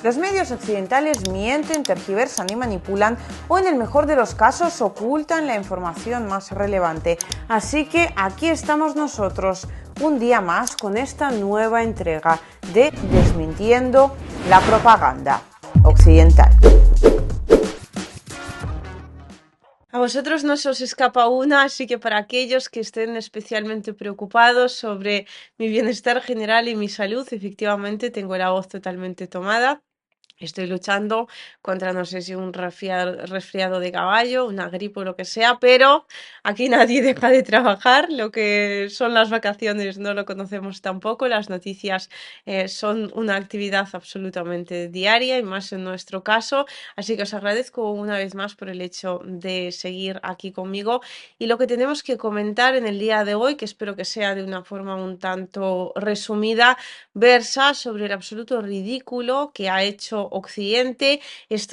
Los medios occidentales mienten, tergiversan y manipulan, o en el mejor de los casos ocultan la información más relevante. Así que aquí estamos nosotros, un día más, con esta nueva entrega de Desmintiendo la propaganda occidental. A vosotros no se os escapa una, así que para aquellos que estén especialmente preocupados sobre mi bienestar general y mi salud, efectivamente tengo la voz totalmente tomada. Estoy luchando contra, no sé si un resfriado de caballo, una gripe o lo que sea, pero aquí nadie deja de trabajar. Lo que son las vacaciones no lo conocemos tampoco. Las noticias son una actividad absolutamente diaria y más en nuestro caso. Así que os agradezco una vez más por el hecho de seguir aquí conmigo. Y lo que tenemos que comentar en el día de hoy, que espero que sea de una forma un tanto resumida, versa sobre el absoluto ridículo que ha hecho Occidente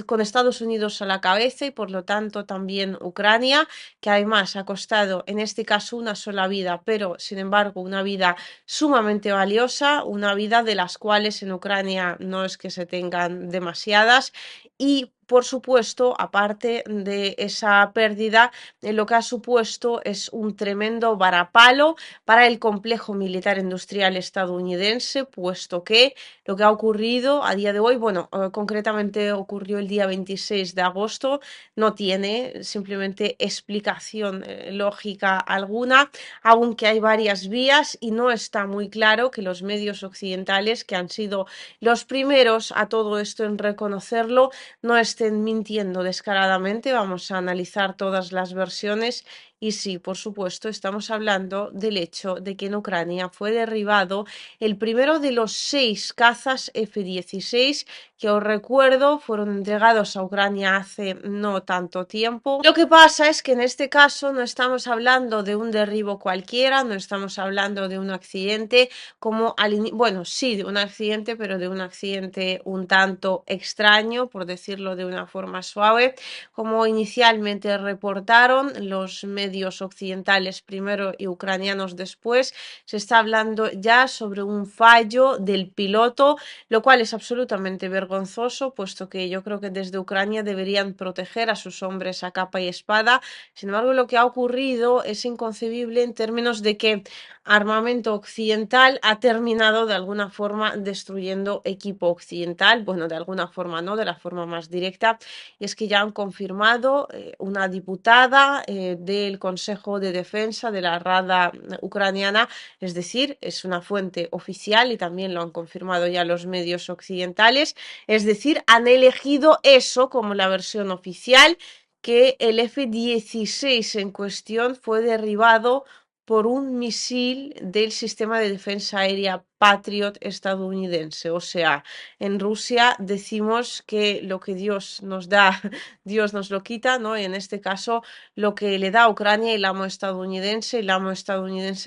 con Estados Unidos a la cabeza y por lo tanto también Ucrania, que además ha costado en este caso una sola vida, pero sin embargo una vida sumamente valiosa, una vida de las cuales en Ucrania no es que se tengan demasiadas y por supuesto, aparte de esa pérdida, lo que ha supuesto es un tremendo varapalo para el complejo militar industrial estadounidense, puesto que lo que ha ocurrido a día de hoy, bueno, concretamente ocurrió el día 26 de agosto, no tiene simplemente explicación lógica alguna, aunque hay varias vías y no está muy claro que los medios occidentales, que han sido los primeros a todo esto en reconocerlo, no estén mintiendo descaradamente. Vamos a analizar todas las versiones y sí, por supuesto, estamos hablando del hecho de que en Ucrania fue derribado el primero de los 6 cazas F-16 que os recuerdo fueron entregados a Ucrania hace no tanto tiempo. Lo que pasa es que en este caso no estamos hablando de un derribo cualquiera, no estamos hablando de un accidente como bueno, sí, de un accidente, pero de un accidente un tanto extraño, por decirlo de una forma suave, como inicialmente reportaron los medios occidentales primero y ucranianos después. Se está hablando ya sobre un fallo del piloto, lo cual es absolutamente vergonzoso, puesto que yo creo que desde Ucrania deberían proteger a sus hombres a capa y espada. Sin embargo, lo que ha ocurrido es inconcebible en términos de que armamento occidental ha terminado de alguna forma destruyendo equipo occidental, bueno, de alguna forma no, de la forma más directa, y es que ya han confirmado una diputada del Consejo de Defensa de la Rada ucraniana, es decir, es una fuente oficial y también lo han confirmado ya los medios occidentales, es decir, han elegido eso como la versión oficial, que el F-16 en cuestión fue derribado por un misil del sistema de defensa aérea Patriot estadounidense. O sea, en Rusia decimos que lo que Dios nos da, Dios nos lo quita, ¿no? Y en este caso, lo que le da a Ucrania el amo estadounidense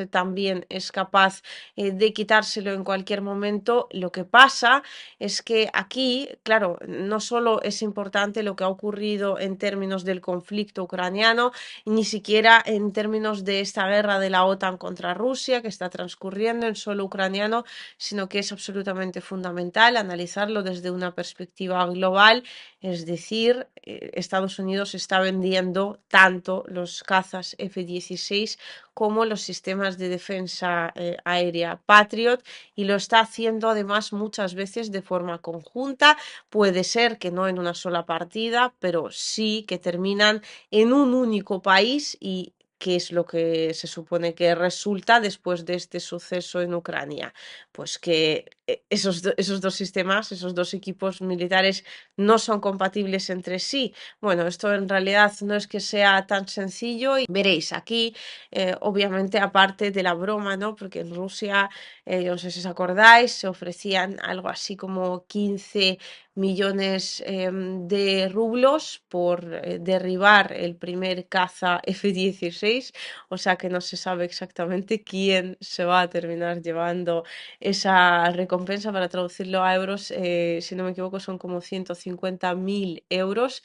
también es capaz de quitárselo en cualquier momento. Lo que pasa es que aquí, claro, no solo es importante lo que ha ocurrido en términos del conflicto ucraniano, ni siquiera en términos de esta guerra de la OTAN contra Rusia que está transcurriendo en suelo ucraniano, sino que es absolutamente fundamental analizarlo desde una perspectiva global, es decir, Estados Unidos está vendiendo tanto los cazas F-16 como los sistemas de defensa aérea Patriot y lo está haciendo además muchas veces de forma conjunta. Puede ser que no en una sola partida, pero sí que terminan en un único país y qué es lo que se supone que resulta después de este suceso en Ucrania. Pues que esos dos sistemas, esos dos equipos militares no son compatibles entre sí. Bueno, esto en realidad no es que sea tan sencillo y veréis aquí, obviamente aparte de la broma, ¿no? Porque en Rusia, yo no sé si os acordáis, se ofrecían algo así como 15 millones de rublos por derribar el primer caza F-16, o sea que no se sabe exactamente quién se va a terminar llevando esa recompensa recompensa, para traducirlo a euros, si no me equivoco, son como 150.000 euros,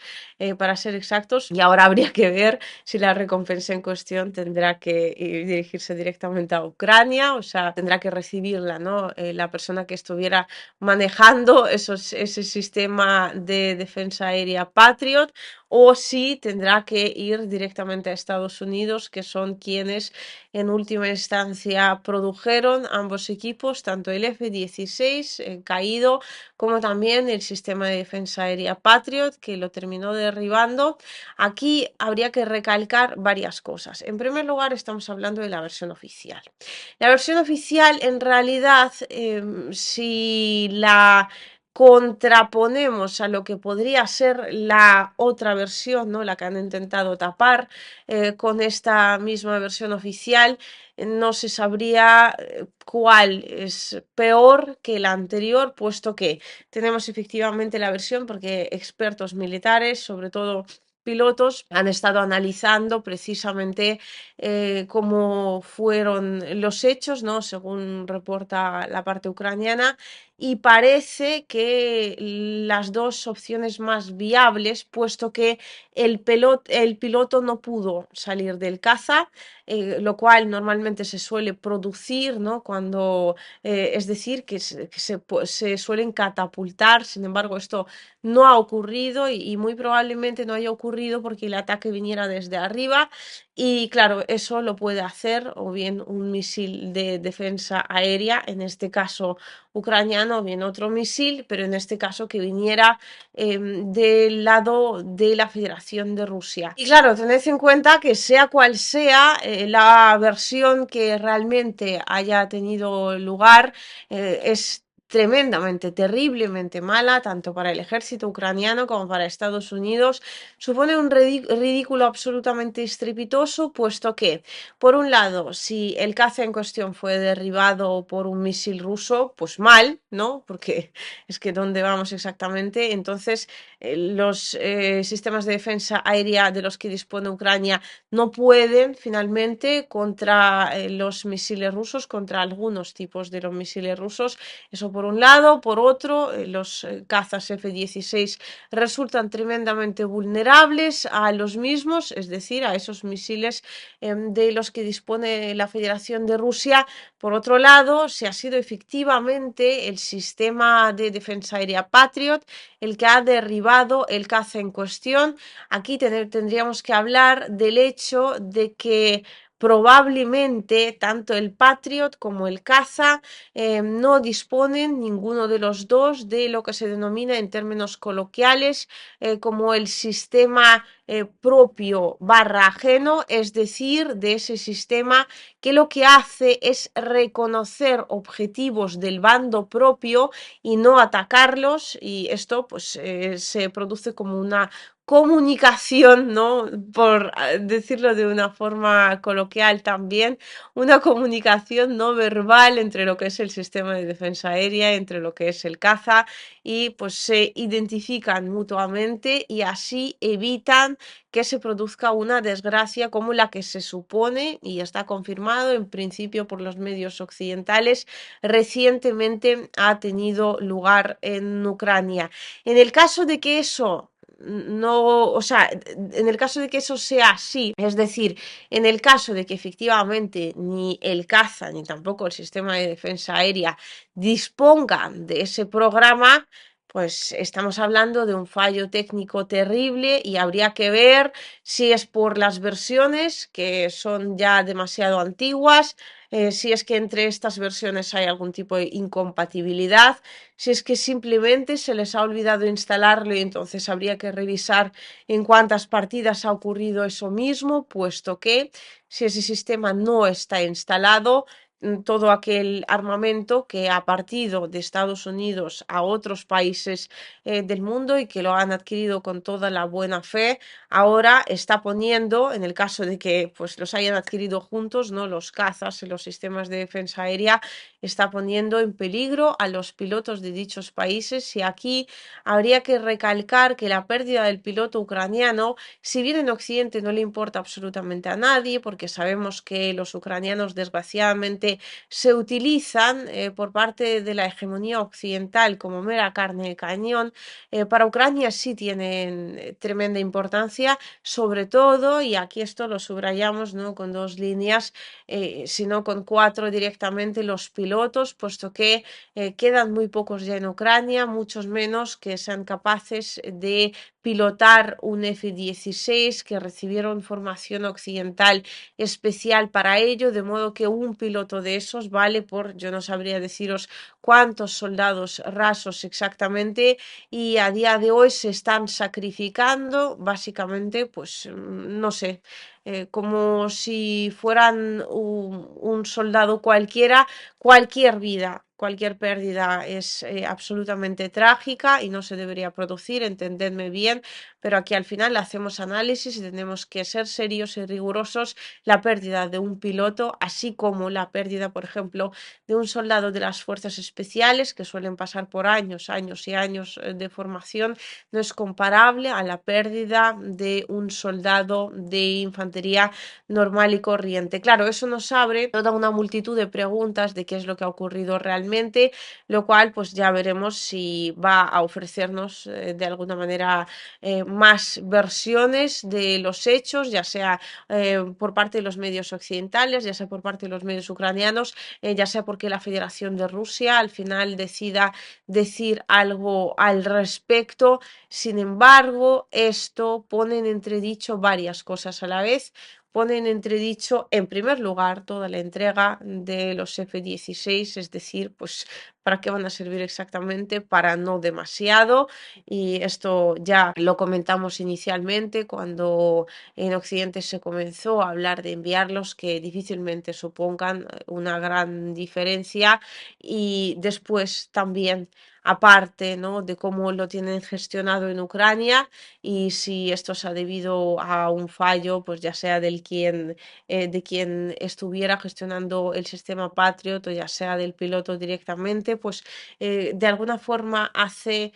para ser exactos. Y ahora habría que ver si la recompensa en cuestión tendrá que dirigirse directamente a Ucrania, o sea, tendrá que recibirla, ¿no? La persona que estuviera manejando ese sistema de defensa aérea Patriot, o si tendrá que ir directamente a Estados Unidos, que son quienes en última instancia produjeron ambos equipos, tanto el F-16 caído como también el sistema de defensa aérea Patriot, que lo terminó derribando. Aquí habría que recalcar varias cosas. En primer lugar, estamos hablando de la versión oficial. La versión oficial, en realidad, si la contraponemos a lo que podría ser la otra versión, ¿no? La que han intentado tapar con esta misma versión oficial, no se sabría cuál es peor que la anterior, puesto que tenemos efectivamente la versión porque expertos militares, sobre todo pilotos, han estado analizando precisamente cómo fueron los hechos, ¿no? Según reporta la parte ucraniana, y parece que las dos opciones más viables, puesto que el piloto no pudo salir del caza, lo cual normalmente se suele producir, ¿no? Cuando, es decir, se suelen catapultar. Sin embargo, esto no ha ocurrido y muy probablemente no haya ocurrido porque el ataque viniera desde arriba, y claro, eso lo puede hacer o bien un misil de defensa aérea, en este caso ucraniano, o bien otro misil, pero en este caso que viniera del lado de la Federación de Rusia. Y claro, tened en cuenta que sea cual sea la versión que realmente haya tenido lugar, es tremendamente, terriblemente mala, tanto para el ejército ucraniano como para Estados Unidos. Supone un ridículo absolutamente estrepitoso, puesto que, por un lado, si el caza en cuestión fue derribado por un misil ruso, pues mal, ¿no? Porque es que ¿dónde vamos exactamente? Entonces, los sistemas de defensa aérea de los que dispone Ucrania no pueden finalmente contra los misiles rusos, contra algunos tipos de los misiles rusos. Eso por un lado. Por otro, los cazas F-16 resultan tremendamente vulnerables a los mismos, es decir, a esos misiles de los que dispone la Federación de Rusia. Por otro lado, si ha sido efectivamente el sistema de defensa aérea Patriot el que ha derribado el caza en cuestión. Aquí tendríamos que hablar del hecho de que probablemente tanto el Patriot como el caza no disponen ninguno de los dos de lo que se denomina en términos coloquiales como el sistema propio barra ajeno, es decir, de ese sistema que lo que hace es reconocer objetivos del bando propio y no atacarlos, y esto pues se produce como una comunicación, ¿no? Por decirlo de una forma coloquial también, una comunicación no verbal entre lo que es el sistema de defensa aérea, entre lo que es el caza, y pues se identifican mutuamente y así evitan que se produzca una desgracia como la que se supone, y está confirmado en principio por los medios occidentales, recientemente ha tenido lugar en Ucrania. En el caso de que eso no, o sea, en el caso de que eso sea así, es decir, en el caso de que efectivamente ni el caza ni tampoco el sistema de defensa aérea dispongan de ese programa, pues estamos hablando de un fallo técnico terrible, y habría que ver si es por las versiones que son ya demasiado antiguas, si es que entre estas versiones hay algún tipo de incompatibilidad, si es que simplemente se les ha olvidado instalarlo y entonces habría que revisar en cuántas partidas ha ocurrido eso mismo, puesto que si ese sistema no está instalado, todo aquel armamento que ha partido de Estados Unidos a otros países del mundo y que lo han adquirido con toda la buena fe, ahora está poniendo, en el caso de que pues los hayan adquirido juntos, ¿no? Los cazas y los sistemas de defensa aérea, está poniendo en peligro a los pilotos de dichos países. Y aquí habría que recalcar que la pérdida del piloto ucraniano, si bien en Occidente no le importa absolutamente a nadie, porque sabemos que los ucranianos desgraciadamente realmente se utilizan por parte de la hegemonía occidental como mera carne de cañón, para Ucrania sí tienen tremenda importancia, sobre todo, y aquí esto lo subrayamos, ¿no? Con dos líneas, sino con cuatro directamente los pilotos, puesto que quedan muy pocos ya en Ucrania, muchos menos que sean capaces de pilotar un F-16, que recibieron formación occidental especial para ello, de modo que un piloto de esos vale por, yo no sabría deciros cuántos soldados rasos exactamente, y a día de hoy se están sacrificando básicamente, pues no sé, como si fueran un soldado cualquiera, cualquier vida. Cualquier pérdida es absolutamente trágica y no se debería producir, entendedme bien, pero aquí al final hacemos análisis y tenemos que ser serios y rigurosos. La pérdida de un piloto, así como la pérdida, por ejemplo, de un soldado de las fuerzas especiales, que suelen pasar por años, años y años de formación, no es comparable a la pérdida de un soldado de infantería normal y corriente. Claro, eso nos abre toda una multitud de preguntas de qué es lo que ha ocurrido realmente, lo cual pues ya veremos si va a ofrecernos de alguna manera más versiones de los hechos, ya sea por parte de los medios occidentales, ya sea por parte de los medios ucranianos, ya sea porque la Federación de Rusia al final decida decir algo al respecto. Sin embargo, esto pone en entredicho varias cosas a la vez. Pone en entredicho, en primer lugar, toda la entrega de los F-16, es decir, pues para qué van a servir exactamente, para no demasiado. Y esto ya lo comentamos inicialmente cuando en Occidente se comenzó a hablar de enviarlos, que difícilmente supongan una gran diferencia. Y después también, aparte, ¿no? De cómo lo tienen gestionado en Ucrania y si esto se ha debido a un fallo, pues ya sea de quien estuviera gestionando el sistema Patriot o ya sea del piloto directamente, pues de alguna forma hace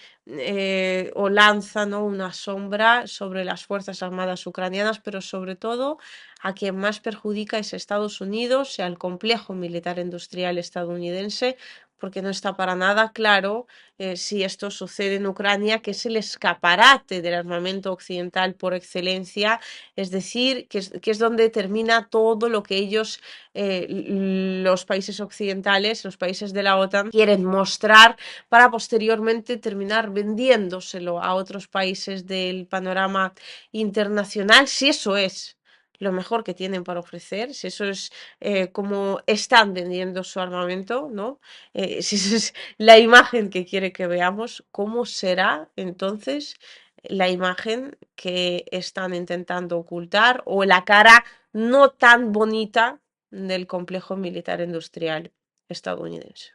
o lanza, ¿no? Una sombra sobre las Fuerzas Armadas ucranianas, pero sobre todo a quien más perjudica es Estados Unidos, sea el complejo militar industrial estadounidense, porque no está para nada claro si esto sucede en Ucrania, que es el escaparate del armamento occidental por excelencia, es decir, que es donde termina todo lo que ellos, los países occidentales, los países de la OTAN, quieren mostrar para posteriormente terminar vendiéndoselo a otros países del panorama internacional, si eso es lo mejor que tienen para ofrecer, si eso es como están vendiendo su armamento, ¿no? Si esa es la imagen que quiere que veamos, ¿cómo será entonces la imagen que están intentando ocultar o la cara no tan bonita del complejo militar industrial estadounidense?